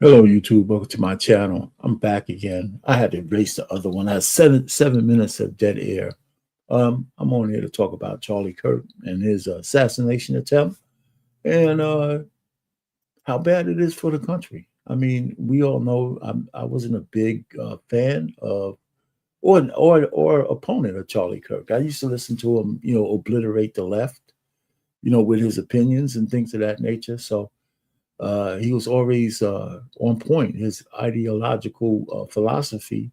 Hello, YouTube. Welcome to my channel. I'm back again. I had to erase the other one. I had seven minutes of dead air. I'm on here to talk about Charlie Kirk and his assassination attempt and how bad it is for the country. I mean, we all know I wasn't a big fan of or opponent of Charlie Kirk. I used to listen to him, obliterate the left, with his opinions and things of that nature. So he was always on point. His ideological philosophy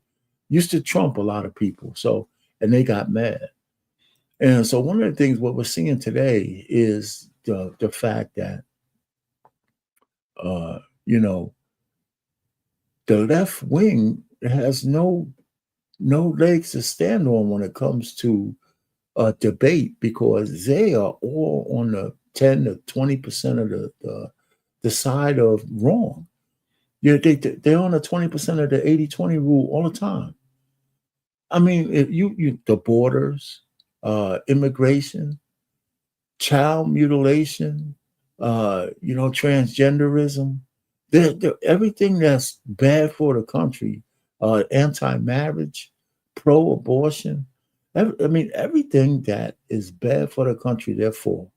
used to trump a lot of people. So, and they got mad. And so, one of the things what we're seeing today is the fact that uh, you know the left wing has no legs to stand on when it comes to debate because they are all on the 10 to 20% of the side of wrong. Yeah, they're on the 20% of the 80-20 rule all the time. I mean, if you the borders, immigration, child mutilation, transgenderism, everything that's bad for the country, anti-marriage, pro-abortion. Everything that is bad for the country, therefore,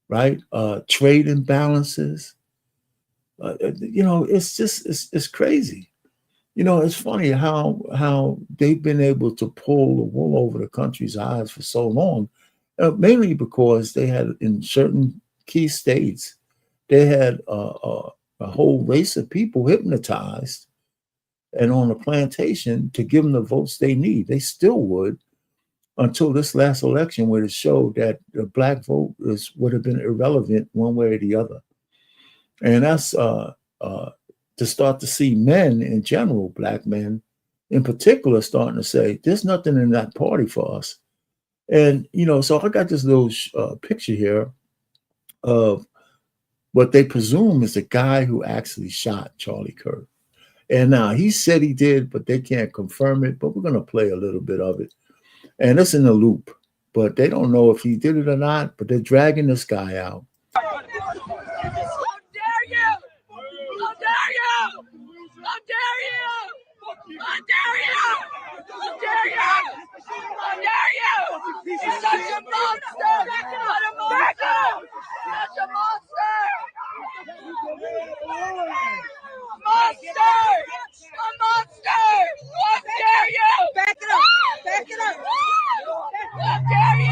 right? Trade imbalances. It's crazy. It's funny how they've been able to pull the wool over the country's eyes for so long, mainly because they had in certain key states, they had a whole race of people hypnotized and on a plantation to give them the votes they need. They still would until this last election where it showed that the black vote would have been irrelevant one way or the other. And that's to start to see men in general, black men in particular, starting to say, there's nothing in that party for us. And, so I got this little picture here of what they presume is the guy who actually shot Charlie Kirk. And now he said he did, but they can't confirm it. But we're going to play a little bit of it. And it's in the loop, but they don't know if he did it or not, but they're dragging this guy out. How dare you! How dare you! How dare you! How dare you! How dare you! How dare you! He's such a monster! What a monster! Such a monster! Monster! A monster! How dare you! Back it up! Back it up! How dare you!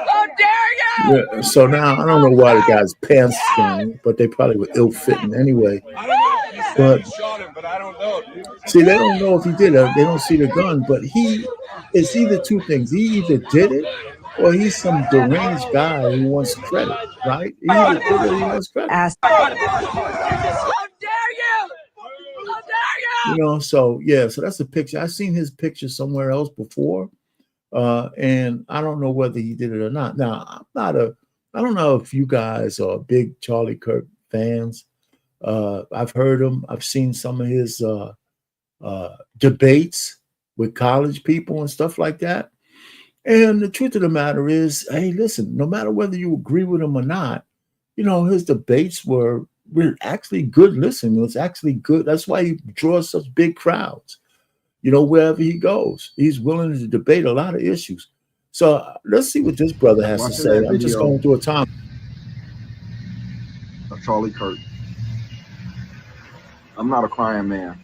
How dare you! Yeah, so now I don't know why the guy's pants down, but they probably were ill-fitting anyway. But see, they don't know if he did it. They don't see the gun, but it's either two things. He either did it or he's some deranged guy who wants credit, right? He either did it or he wants credit. How dare you! How dare you! So that's a picture. I've seen his picture somewhere else before. And I don't know whether he did it or not. Now, I don't know if you guys are big Charlie Kirk fans. I've heard him. I've seen some of his debates with college people and stuff like that. And the truth of the matter is, hey, listen, no matter whether you agree with him or not, his debates were actually good listening. It was actually good. That's why he draws such big crowds. Wherever he goes, he's willing to debate a lot of issues. So let's see what this brother has to say. I'm just going through a time. Charlie Kirk. I'm not a crying man.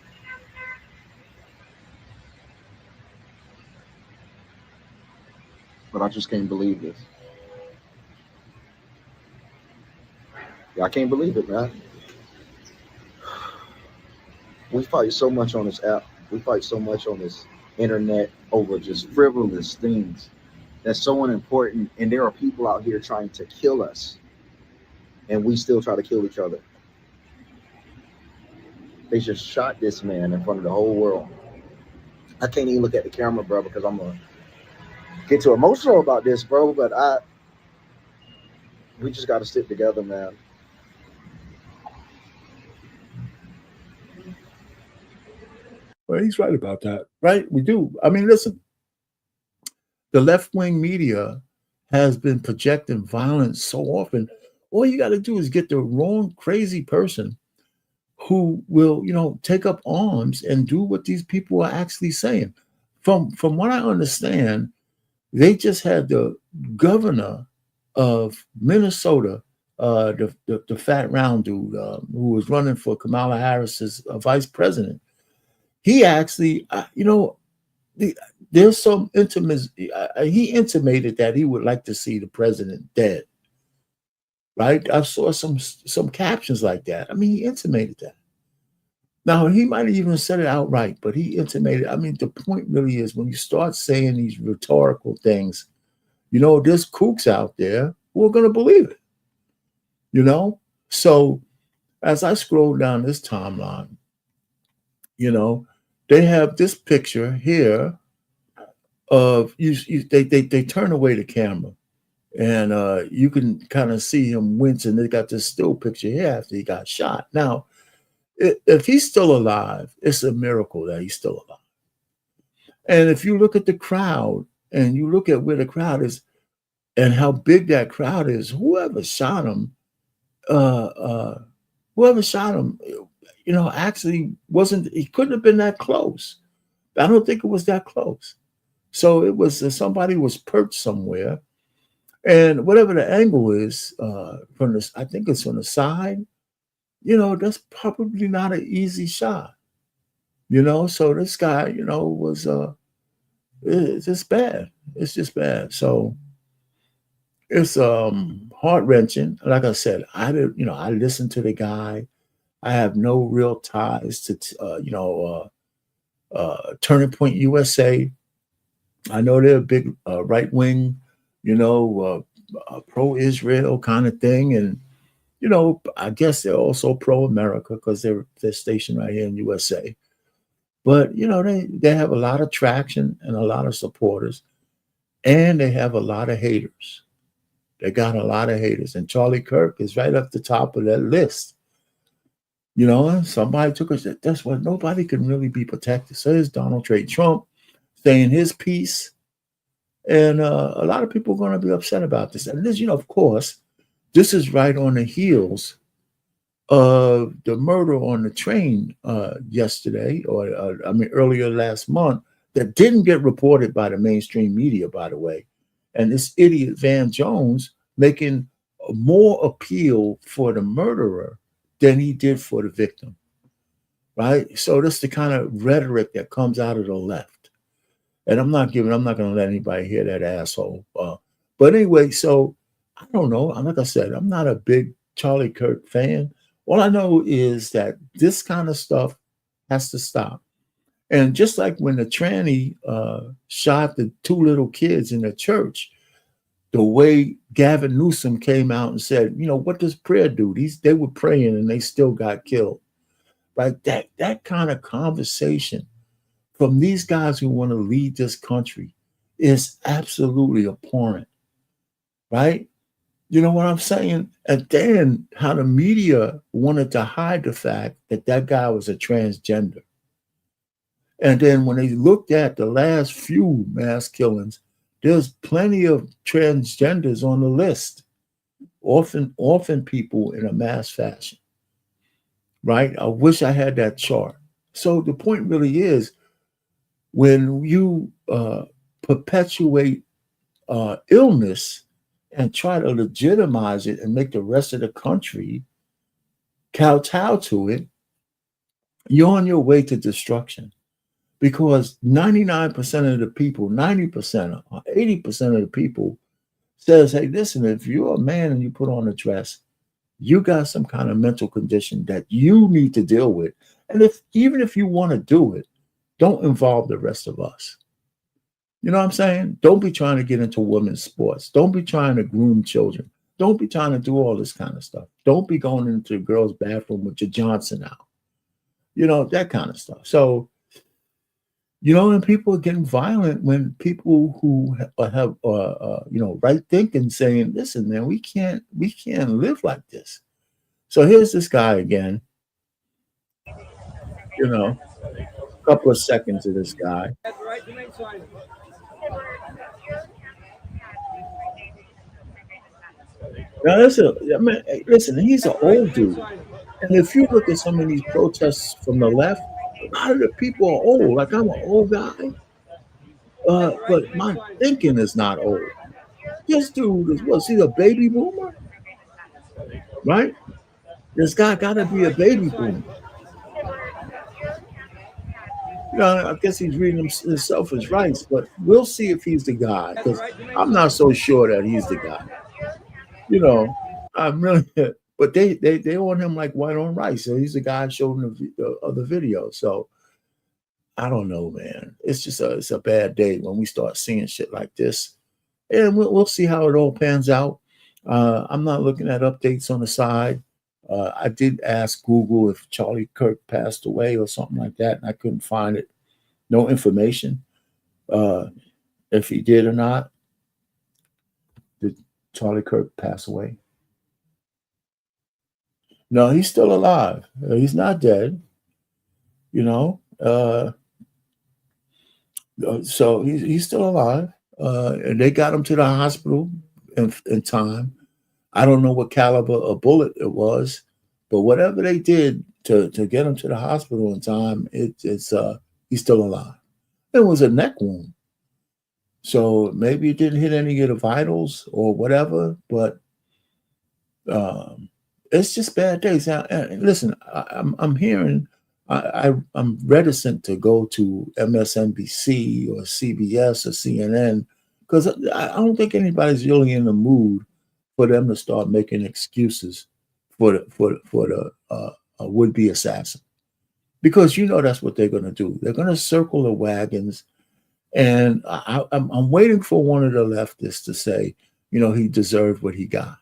But I just can't believe this. Yeah, I can't believe it, man. We fight so much on this app. We fight so much on this internet over just frivolous things that's so unimportant. And there are people out here trying to kill us. And we still try to kill each other. They just shot this man in front of the whole world. I can't even look at the camera, bro, because I'm going to get too emotional about this, bro. But we just got to stick together, man. Well, he's right about that, right? We do. I mean, listen, the left-wing media has been projecting violence so often. All you got to do is get the wrong crazy person who will, take up arms and do what these people are actually saying. From what I understand, they just had the governor of Minnesota, the fat round dude who was running for Kamala Harris's vice president. He actually, the, there's some intimacy. He intimated that he would like to see the president dead. Right? I saw some captions like that. I mean, he intimated that. Now he might have even said it outright, but he intimated. I mean, the point really is when you start saying these rhetorical things, there's kooks out there who are going to believe it. You know, so as I scroll down this timeline, you know, they have this picture here of they turn away the camera and you can kind of see him wincing. They got this still picture here after he got shot. Now, if he's still alive, it's a miracle that he's still alive. And if you look at the crowd and you look at where the crowd is and how big that crowd is, uh, uh, whoever shot him, actually wasn't, he couldn't have been that close. I don't think it was that close. So it was somebody was perched somewhere, and whatever the angle is from this, I think it's from the side. That's probably not an easy shot. So this guy, was it's just bad. It's just bad. So it's heart wrenching. Like I said, I listened to the guy. I have no real ties to Turning Point USA. I know they're a big right wing, pro Israel kind of thing, and I guess they're also pro America because they're stationed right here in USA. But they have a lot of traction and a lot of supporters, and they have a lot of haters. They got a lot of haters, and Charlie Kirk is right up the top of that list. Somebody took us. That's what nobody can really be protected. So there's Donald J. Trump saying his piece, and a lot of people are going to be upset about this. And this, of course, this is right on the heels of the murder on the train yesterday, or earlier last month, that didn't get reported by the mainstream media, by the way. And this idiot Van Jones making more appeal for the murderer than he did for the victim, right? So that's the kind of rhetoric that comes out of the left. And I'm not going to let anybody hear that asshole. But anyway, so I don't know. Like I said, I'm not a big Charlie Kirk fan. All I know is that this kind of stuff has to stop. And just like when the tranny shot the two little kids in the church, the way Gavin Newsom came out and said, what does prayer do? They were praying and they still got killed. Right? That kind of conversation from these guys who want to lead this country is absolutely abhorrent. Right? You know what I'm saying? And then how the media wanted to hide the fact that that guy was a transgender. And then when they looked at the last few mass killings, there's plenty of transgenders on the list, often people in a mass fashion, right? I wish I had that chart. So the point really is when you perpetuate illness and try to legitimize it and make the rest of the country kowtow to it, you're on your way to destruction. Because 99% of the people, 90% or 80% of the people says, hey, listen, if you're a man and you put on a dress, you got some kind of mental condition that you need to deal with. And even if you want to do it, don't involve the rest of us. You know what I'm saying? Don't be trying to get into women's sports. Don't be trying to groom children. Don't be trying to do all this kind of stuff. Don't be going into the girls' bathroom with your Johnson out. That kind of stuff. So, and people are getting violent when people who have, right thinking saying, listen, man, we can't live like this. So here's this guy again, a couple of seconds of this guy. Now listen, I mean, hey, listen, he's an old dude, and if you look at some of these protests from the left, a lot of the people are old. Like I'm an old guy, but my thinking is not old. This dude is was he a baby boomer, right? This guy got to be a baby boomer. You know, I guess he's reading himself his rights, but we'll see if he's the guy because I'm not so sure that he's the guy. You know, I'm really, but they on him like white on rice. So he's the guy showing the video. So I don't know, man. It's just it's a bad day when we start seeing shit like this, and we'll see how it all pans out. I'm not looking at updates on the side. I did ask Google if Charlie Kirk passed away or something like that, and I couldn't find it. No information uh, if he did or not. Did Charlie Kirk pass away? No, he's still alive. He's not dead. You know, so he's still alive. And they got him to the hospital in time. I don't know what caliber of bullet it was, but whatever they did to get him to the hospital in time, it's he's still alive. It was a neck wound, so maybe it didn't hit any of the vitals or whatever. But um, it's just bad days. Now, listen, I'm hearing. I'm reticent to go to MSNBC or CBS or CNN because I don't think anybody's really in the mood for them to start making excuses for the would be assassin, because you know that's what they're going to do. They're going to circle the wagons, and I'm waiting for one of the leftists to say, you know, he deserved what he got.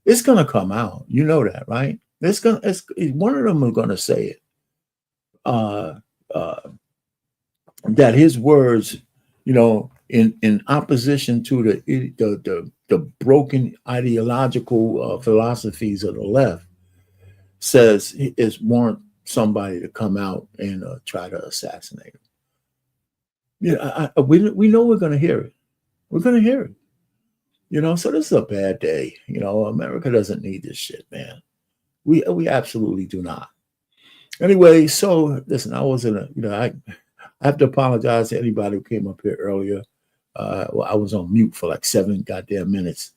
It's going to come out, you know that, right? It's one of them are going to say it. Uh, uh, that his words, you know, in opposition to the broken ideological philosophies of the left, says is warrant somebody to come out and try to assassinate him. Yeah, we know we're going to hear it. We're going to hear it. You know, so this is a bad day. You know, America doesn't need this shit, man. We absolutely do not. Anyway, so listen, I wasn't a, you know, I have to apologize to anybody who came up here earlier. Well, I was on mute for like 7 goddamn minutes,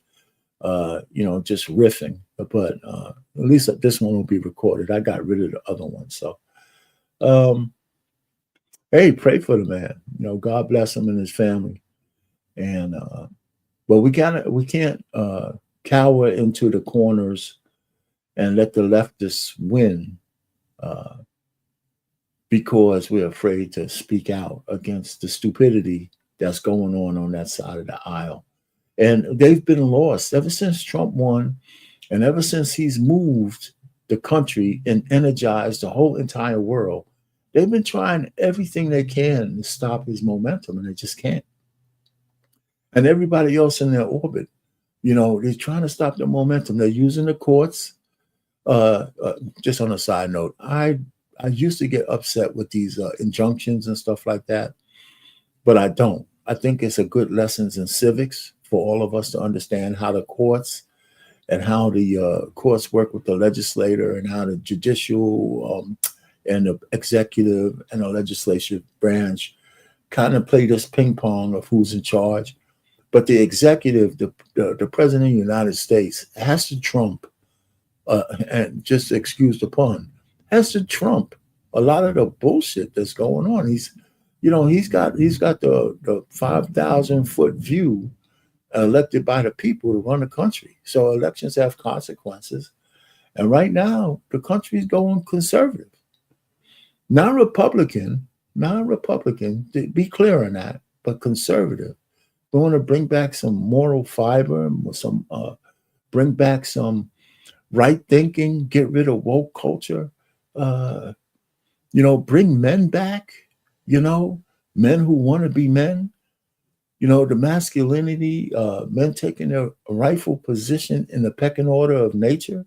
you know, just riffing. But at least this one will be recorded. I got rid of the other one. So, um, hey, pray for the man. You know, God bless him and his family. And but we can't cower into the corners and let the leftists win uh, because we're afraid to speak out against the stupidity that's going on that side of the aisle. And they've been lost ever since Trump won, and ever since he's moved the country and energized the whole entire world. They've been trying everything they can to stop his momentum, and they just can't. And everybody else in their orbit, you know, they're trying to stop the momentum. They're using the courts. Just on a side note, I used to get upset with these injunctions and stuff like that, but I don't. I think it's a good lessons in civics for all of us to understand how the courts and how the courts work with the legislator and how the judicial and the executive and the legislative branch kind of play this ping pong of who's in charge. But the executive, the president of the United States, has to trump, and just excuse the pun, has to trump a lot of the bullshit that's going on. He's got the 5,000-foot view elected by the people to run the country. So elections have consequences. And right now, the country's going conservative. Not Republican, be clear on that, but conservative. We want to bring back some moral fiber, some bring back some right thinking, get rid of woke culture, uh, you know, bring men back, you know, men who want to be men, you know, the masculinity, men taking their rightful position in the pecking order of nature.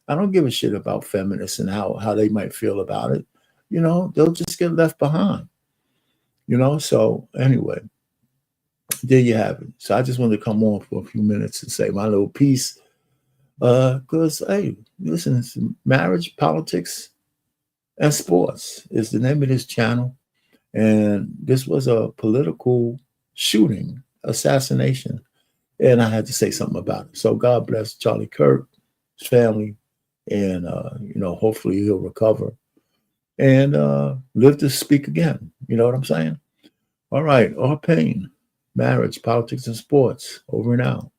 I don't give a shit about feminists and how they might feel about it. You know, they'll just get left behind, you know. So anyway, there you have it. So I just wanted to come on for a few minutes and say my little piece. Because hey, listen, it's marriage, politics, and sports is the name of this channel. And this was a political shooting, assassination. And I had to say something about it. So God bless Charlie Kirk, his family, and hopefully he'll recover and live to speak again. You know what I'm saying? All right, all pain, marriage, politics, and sports. Over and out.